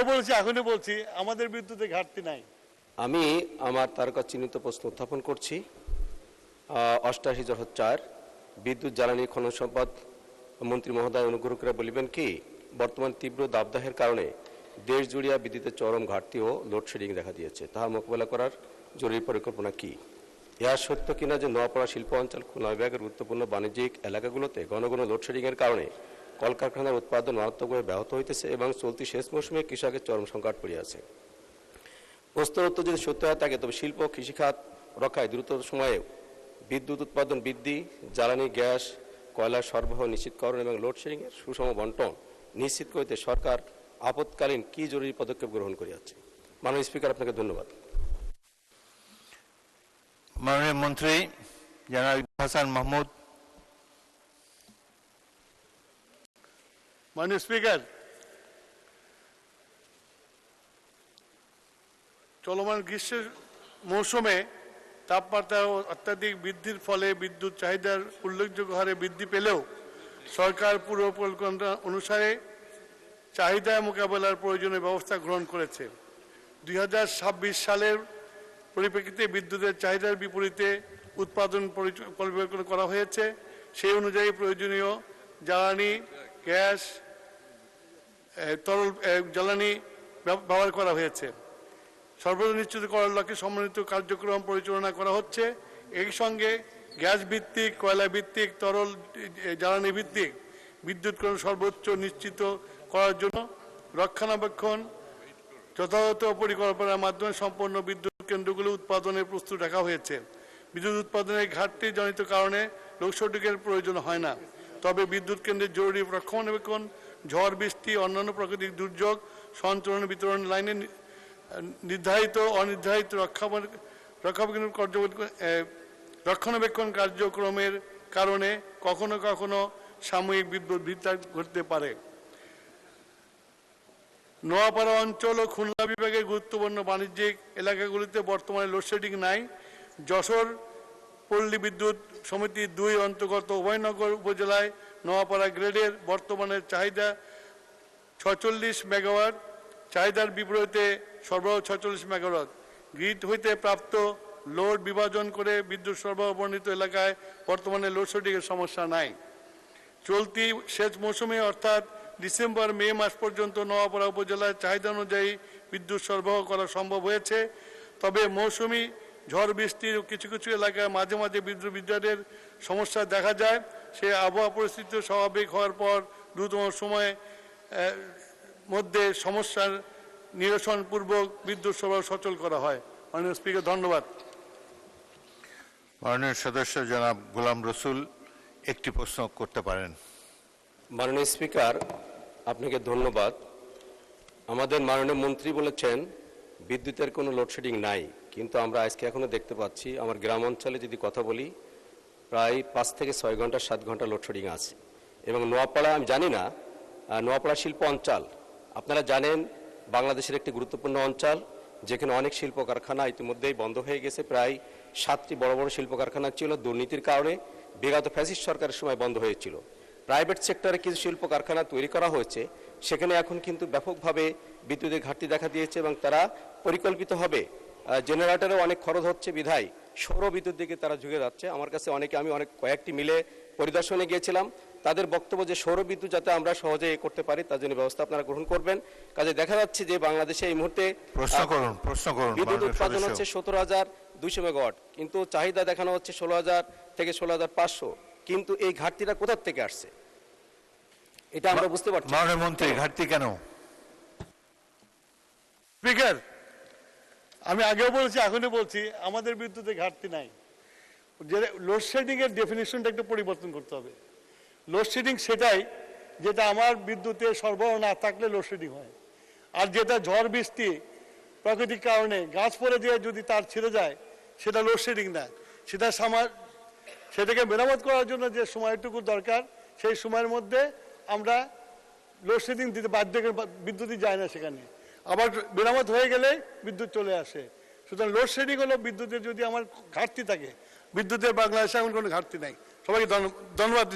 আগেও বলছি, এখনই বলছি, আমাদের বিদ্যুতে ঘাটতি নাই। আমি আমার তারকা চিহ্নিত প্রশ্ন উত্থাপন করছি। 88/4 বিদ্যুৎ জ্বালানি খনন সম্পদ মন্ত্রী মহোদয় অনুগ্রহ করে বলিবেন কি, বর্তমান তীব্র দাবদাহের কারণে দেশ জুড়িয়া বিদ্যুতের চরম ঘাটতি ও লোডশেডিং দেখা দিয়েছে, তাহা মোকাবেলা করার জরুরি পরিকল্পনা কি? ইহা সত্য কিনা যে নোয়াপাড়া শিল্প অঞ্চল, খুলনা বিভাগের গুরুত্বপূর্ণ বাণিজ্যিক এলাকাগুলোতে ঘন ঘন লোডশেডিংয়ের কারণে কলকারখানার উৎপাদন মারাত্মকভাবে ব্যাহত হইতেছে এবং চলতি শেষ মৌসুমে কৃষকের চরম সংকট পড়িয়াছে? প্রশ্নের উত্তর যদি সত্য হয়ে থাকে, তবে শিল্প কৃষিখাত রক্ষায় দ্রুত সময়ে বিদ্যুৎ উৎপাদন বৃদ্ধি, জ্বালানি গ্যাস কয়লার সরবরাহ নিশ্চিতকরণ এবং লোডশেডিংয়ের সুষম বন্টন নিশ্চিত করতে সরকার আপৎকালীন কি জরুরি পদক্ষেপ গ্রহণ করিয়াছে? মাননীয় স্পিকার, আপনাকে ধন্যবাদ। মাননীয় মন্ত্রী জনাব হাসান মাহমুদ। মাননীয় স্পিকার, চলমান গ্রীষ্মের মৌসুমে তাপমাত্রা অত্যাধিক বৃদ্ধির ফলে বিদ্যুৎ চাহিদার উল্লেখযোগ্য হারে বৃদ্ধি পেলেও সরকার পূর্ব পরিকল্পনা অনুসারে চাহিদা মোকাবেলার প্রয়োজনীয় ব্যবস্থা গ্রহণ করেছে। 2026 সালের পরিপ্রেক্ষিতে বিদ্যুতের চাহিদার বিপরীতে উৎপাদন পরিকল্পনা করা হয়েছে। সেই অনুযায়ী প্রয়োজনীয় জ্বালানি গ্যাস তরল জ্বালানি ব্যবহার করা হয়েছে। সর্বদা নিশ্চিত করার লক্ষ্যে সমন্বিত কার্যক্রম পরিচালনা করা হচ্ছে। এই সঙ্গে গ্যাস ভিত্তিক, কয়লা ভিত্তিক, তরল জ্বালানি ভিত্তিক বিদ্যুৎকরণ সর্বোচ্চ নিশ্চিত করার জন্য রক্ষণাবেক্ষণ যথাযথ পরিকল্পনার মাধ্যমে সম্পন্ন বিদ্যুৎ কেন্দ্রগুলো উৎপাদনের প্রস্তুত রাখা হয়েছে। বিদ্যুৎ উৎপাদনের ঘাটতি জনিত কারণে লোডশেডিংয়ের প্রয়োজন হয় না। তবে বিদ্যুৎ কেন্দ্রের জরুরি রক্ষণাবেক্ষণ, ঝড় বৃষ্টি, অন্যান্য প্রাকৃতিক দুর্যোগ সঞ্চালন বিতরণ লাইনে নির্ধারিত অনির্ধারিত রক্ষণাবেক্ষণ কার্যক্রমের কারণে কখনো কখনো সাময়িক বিদ্যুৎ বিভ্রাট ঘটতে পারে। নোয়াপাড়া অঞ্চল ও খুলনা বিভাগের গুরুত্বপূর্ণ বাণিজ্যিক এলাকাগুলিতে বর্তমানে লোডশেডিং নাই। যশোর পল্লী বিদ্যুৎ সমিতি 2 অন্তর্গত উভয়নগর উপজেলায় নোয়াপাড়া গ্রেডের বর্তমানে চাহিদা 46 মেগাওয়াট, চাহিদার বিপরীতে সরবরাহ 46 মেগাওয়াট। গ্রিড হইতে প্রাপ্ত লোড বিভাজন করে বিদ্যুৎ সরবরাহ বর্ণিত এলাকায় বর্তমানে লোডশেডিংয়ের সমস্যা নাই। চলতি সেচ মৌসুমে অর্থাৎ ডিসেম্বর-মে মাস পর্যন্ত নোয়াপাড়া উপজেলার চাহিদা অনুযায়ী বিদ্যুৎ সরবরাহ করা সম্ভব হয়েছে। তবে মৌসুমি ঝড় বৃষ্টির কিছু কিছু এলাকায় মাঝে মাঝে বিদ্যুৎ বিভ্রাটের সমস্যা দেখা যায়। সে আবহাওয়া পরিস্থিতি স্বাভাবিক হওয়ার পর দ্রুততম সময়ের মধ্যে সমস্যার নিরসনপূর্বক বিদ্যুৎ সরবরাহ সচল করা হয়। মাননীয় স্পিকার, ধন্যবাদ। মাননীয় সদস্য জনাব গোলাম রসুল একটি প্রশ্ন করতে পারেন। মাননীয় স্পিকার, আপনাকে ধন্যবাদ। আমাদের মাননীয় মন্ত্রী বলেছেন বিদ্যুতের কোনো লোডশেডিং নাই, কিন্তু আমরা আজকে এখনো দেখতে পাচ্ছি আমার গ্রাম অঞ্চলে যদি কথা বলি প্রায় 5 থেকে 6 ঘন্টা 7 ঘন্টা লোডশেডিং আছে। এবং নোয়াপাড়া, আমি জানি না, নোয়াপাড়া শিল্প অঞ্চল আপনারা জানেন বাংলাদেশের একটি গুরুত্বপূর্ণ অঞ্চল, যেখানে অনেক শিল্প কারখানা ইতিমধ্যেই বন্ধ হয়ে গেছে। প্রায় 7টি বড় বড় শিল্প কারখানা ছিল, দুর্নীতির কারণে বিগত ফ্যাসিস্ট সরকারের সময় বন্ধ হয়েছিল। প্রাইভেট সেক্টরে কিছু শিল্প কারখানা তৈরি করা হয়েছে, সেখানে এখন কিন্তু ব্যাপকভাবে বিদ্যুতের ঘাটতি দেখা দিয়েছে এবং তারা পরিকল্পিতভাবে জেনারেটরেও অনেক খরচ হচ্ছে বিধায় সৌর বিদ্যুৎ দিকে তারা ঝুঁকে যাচ্ছে। আমার কাছে আমি কয়েকটি মিলে পরিদর্শনে গিয়েছিলাম, তাদের বক্তব্য যে সৌর বিদ্যুৎ যাতে আমরা সহজে করতে পারি তার জন্য ব্যবস্থা আপনারা গ্রহণ করবেন। কাজে দেখা যাচ্ছে যে বাংলাদেশে এই মুহূর্তে বিদ্যুৎ উৎপাদন হচ্ছে 17,200 মেগাওয়াট, কিন্তু চাহিদা দেখানো হচ্ছে 16,000 থেকে 16,500। কিন্তু এই ঘাটতিটা কোথা থেকে আসছে এটা আমরা বুঝতে পারছি। মাননীয় মন্ত্রী, ঘাটতি কেন? স্পিকার, আমি আগেও বলছি, এখনই বলছি, আমাদের বিদ্যুতে ঘাটতি নাই। যে লোডশেডিং এর ডেফিনিশনটা একটু পরিবর্তন করতে হবে। লোডশেডিং সেটাই যেটা আমার বিদ্যুতের সরবরাহ না থাকলে লোডশেডিং হয়, আর যেটা ঝড় বৃষ্টি প্রাকৃতিক কারণে গাছ পড়ে দিয়ে যদি তার ছিঁড়ে যায় সেটা লোডশেডিং না। সেটাকে মেরামত করার জন্য যে সময়টুকু দরকার সেই সময়ের মধ্যে আমরা লোডশেডিং দিতে বাধ্য, বিদ্যুৎই যায় না সেখানে, আবার মেরামত হয়ে গেলে বিদ্যুৎ চলে আসে। সুতরাং লোডশেডিং হলো বিদ্যুতের যদি আমার ঘাটতি থাকে, বিদ্যুতের বাংলাদেশে এখন কোনো ঘাটতি নাই। সবাইকে ধন্যবাদ।